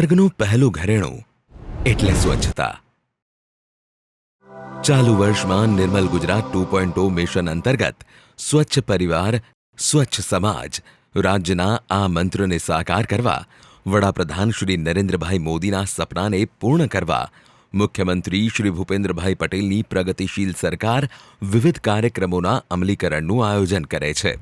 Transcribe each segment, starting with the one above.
વર્ગનું પહેલું ઘરેણું એટલે સ્વચ્છતા. ચાલુ વર્ષમાં નિર્મલ ગુજરાત 2.0 મિશન અંતર્ગત સ્વચ્છ પરિવાર સ્વચ્છ સમાજ રાજ્યના આ મંત્રને સાકાર કરવા, વડાપ્રધાન શ્રી નરેન્દ્રભાઈ મોદીના સપનાને પૂર્ણ કરવા મુખ્યમંત્રી શ્રી ભૂપેન્દ્રભાઈ પટેલની પ્રગતિશીલ સરકાર વિવિધ કાર્યક્રમોના અમલીકરણનું આયોજન કરે છે.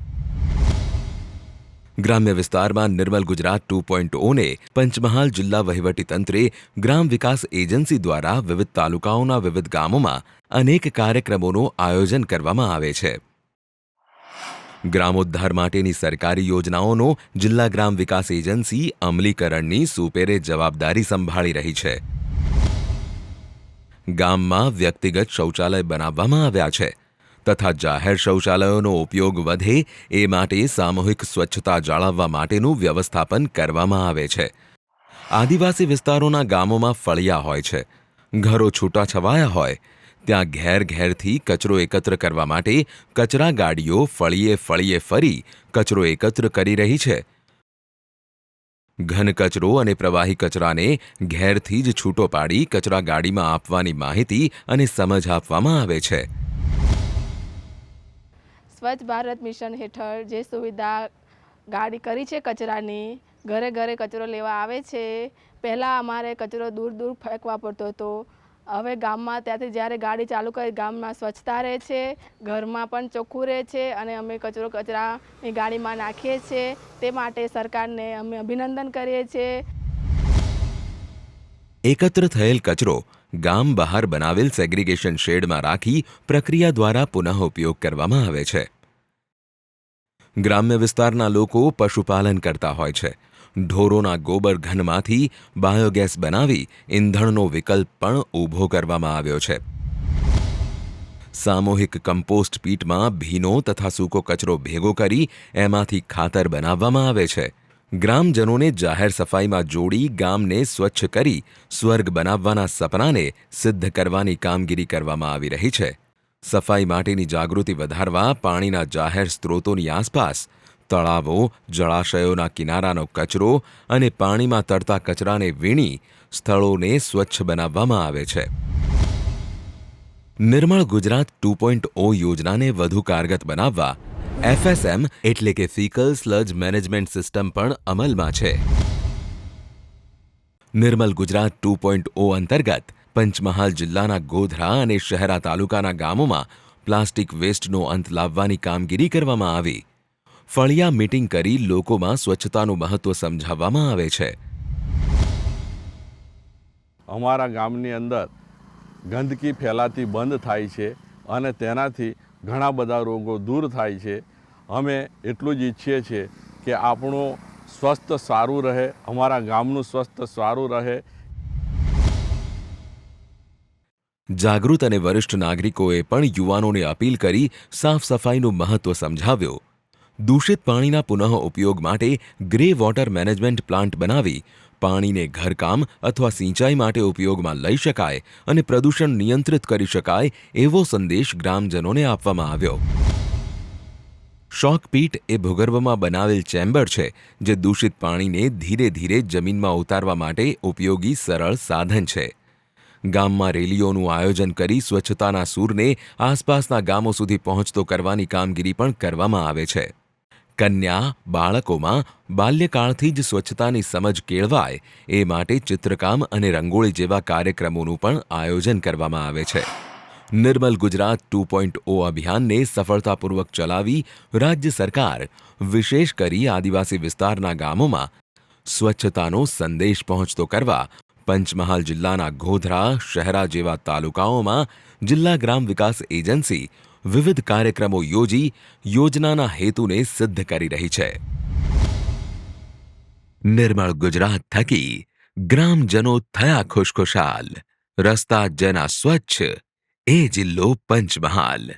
ગ્રામ્ય વિસ્તારમાં નિર્મલ ગુજરાત 2.0ને પંચમહાલ જિલ્લા વહીવટીતંત્રે ગ્રામ વિકાસ એજન્સી દ્વારા વિવિધ તાલુકાઓના વિવિધ ગામોમાં અનેક કાર્યક્રમોનું આયોજન કરવામાં આવે છે. ગ્રામોદ્ધાર માટેની સરકારી યોજનાઓનો જિલ્લા ગ્રામ વિકાસ એજન્સી અમલીકરણની સુપેરે જવાબદારી સંભાળી રહી છે. ગામમાં વ્યક્તિગત શૌચાલય બનાવવામાં આવ્યા છે તથા જાહેર શૌચાલયોનો ઉપયોગ વધે એ માટે સામૂહિક સ્વચ્છતા જાળવવા માટેનું વ્યવસ્થાપન કરવામાં આવે છે. આદિવાસી વિસ્તારોના ગામોમાં ફળિયા હોય છે, ઘરો છૂટાછવાયા હોય, ત્યાં ઘેર ઘેરથી કચરો એકત્ર કરવા માટે કચરા ગાડીઓ ફળીએ ફળીએ ફરી કચરો એકત્ર કરી રહી છે. ઘન કચરો અને પ્રવાહી કચરાને ઘેરથી જ છૂટો પાડી કચરા ગાડીમાં આપવાની માહિતી અને સમજ આપવામાં આવે છે. સ્વચ્છ ભારત મિશન હેઠળ જે સુવિધા ગાડી કરી છે કચરાની, ઘરે ઘરે કચરો લેવા આવે છે. પહેલાં અમારે કચરો દૂર દૂર ફેંકવા પડતો હતો. હવે ગામમાં ત્યાંથી જ્યારે ગાડી ચાલુ કરી ગામમાં સ્વચ્છતા રહે છે, ઘરમાં પણ ચોખ્ખું રહે છે અને અમે કચરાની ગાડીમાં નાખીએ છીએ. તે માટે સરકારને અમે અભિનંદન કરીએ છીએ. એકત્ર થયેલ કચરો ગામ બહાર બનાવેલ સેગ્રીગેશન શેડમાં રાખી પ્રક્રિયા દ્વારા પુનઃ ઉપયોગ કરવામાં આવે છે. ગ્રામ્ય વિસ્તારના લોકો પશુપાલન કરતા હોય છે. ઢોરોના ગોબર ઘનમાંથી બાયોગેસ બનાવી ઈંધણનો વિકલ્પ પણ ઊભો કરવામાં આવ્યો છે. સામૂહિક કમ્પોસ્ટ પીટમાં ભીનો તથા સૂકો કચરો ભેગો કરી એમાંથી ખાતર બનાવવામાં આવે છે. ગ્રામજનોને જાહેર સફાઈમાં જોડી ગામને સ્વચ્છ કરી સ્વર્ગ બનાવવાના સપનાને સિદ્ધ કરવાની કામગીરી કરવામાં આવી રહી છે. સફાઈ માટેની જાગૃતિ વધારવા પાણીના જાહેર સ્ત્રોતોની આસપાસ તળાવો, જળાશયોના કિનારાનો કચરો અને પાણીમાં તરતા કચરાને વીણી સ્થળોને સ્વચ્છ બનાવવામાં આવે છે. નિર્મળ ગુજરાત 2.0 યોજનાને વધુ કારગત બનાવવા FSM એટલે કે ફીકલ સ્લજ મેનેજમેન્ટ સિસ્ટમ પણ અમલમાં છે. નિર્મલ ગુજરાત 2.0 અંતર્ગત પંચમહાલ જિલ્લાના ગોધરા અને શહેરા તાલુકાના ગામોમાં પ્લાસ્ટિક વેસ્ટનો અંત લાવવાની કામગીરી કરવામાં આવી. ફળિયા મીટિંગ કરી લોકોમાં સ્વચ્છતાનું મહત્વ સમજાવવામાં આવે છે. અમારા ગામની અંદર ગંદકી ફેલાતી બંધ થાય છે અને તેનાથી ઘણા બધા રોગો દૂર થાય છે. અમે એટલું જ ઈચ્છીએ છીએ કે આપણું સ્વસ્થ સારું રહે, અમારા ગામનું સ્વસ્થ સારું રહે. જાગૃત અને વરિષ્ઠ નાગરિકોએ પણ યુવાનોને અપીલ કરી સાફ સફાઈનું મહત્વ સમજાવ્યું. દૂષિત પાણીના પુનઃ ઉપયોગ માટે ગ્રે વોટર મેનેજમેન્ટ પ્લાન્ટ બનાવી પાણીને ઘરકામ અથવા સિંચાઈ માટે ઉપયોગમાં લઈ શકાય અને પ્રદૂષણ નિયંત્રિત કરી શકાય એવો સંદેશ ગ્રામજનોને આપવામાં આવ્યો. શોકપીટ એ ભૂગર્ભમાં બનાવેલ ચેમ્બર છે જે દૂષિત પાણીને ધીરે ધીરે જમીનમાં ઉતારવા માટે ઉપયોગી સરળ સાધન છે. ગામમાં રેલીઓનું આયોજન કરી સ્વચ્છતાના સૂરને આસપાસના ગામો સુધી પહોંચતો કરવાની કામગીરી પણ કરવામાં આવે છે. કન્યા બાળકોમાં બાલ્યકાળથી જ સ્વચ્છતાની સમજ કેળવાય એ માટે ચિત્રકામ અને રંગોળી જેવા કાર્યક્રમોનું પણ આયોજન કરવામાં આવે છે. નિર્મલ ગુજરાત 2.0 અભિયાનને સફળતાપૂર્વક ચલાવી રાજ્ય સરકાર વિશેષ કરી આદિવાસી વિસ્તારના ગામોમાં સ્વચ્છતાનો સંદેશ પહોંચતો કરવા પંચમહાલ જિલ્લાના ગોધરા, શહેરા જેવા તાલુકાઓમાં જિલ્લા ગ્રામ વિકાસ એજન્સી વિવિધ કાર્યક્રમો યોજી યોજનાના હેતુને સિદ્ધ કરી રહી છે. નિર્મળ ગુજરાત થકી ગ્રામજનો થયા ખુશખુશાલ. રસ્તા જેના સ્વચ્છ એ જિલ્લો પંચમહાલ.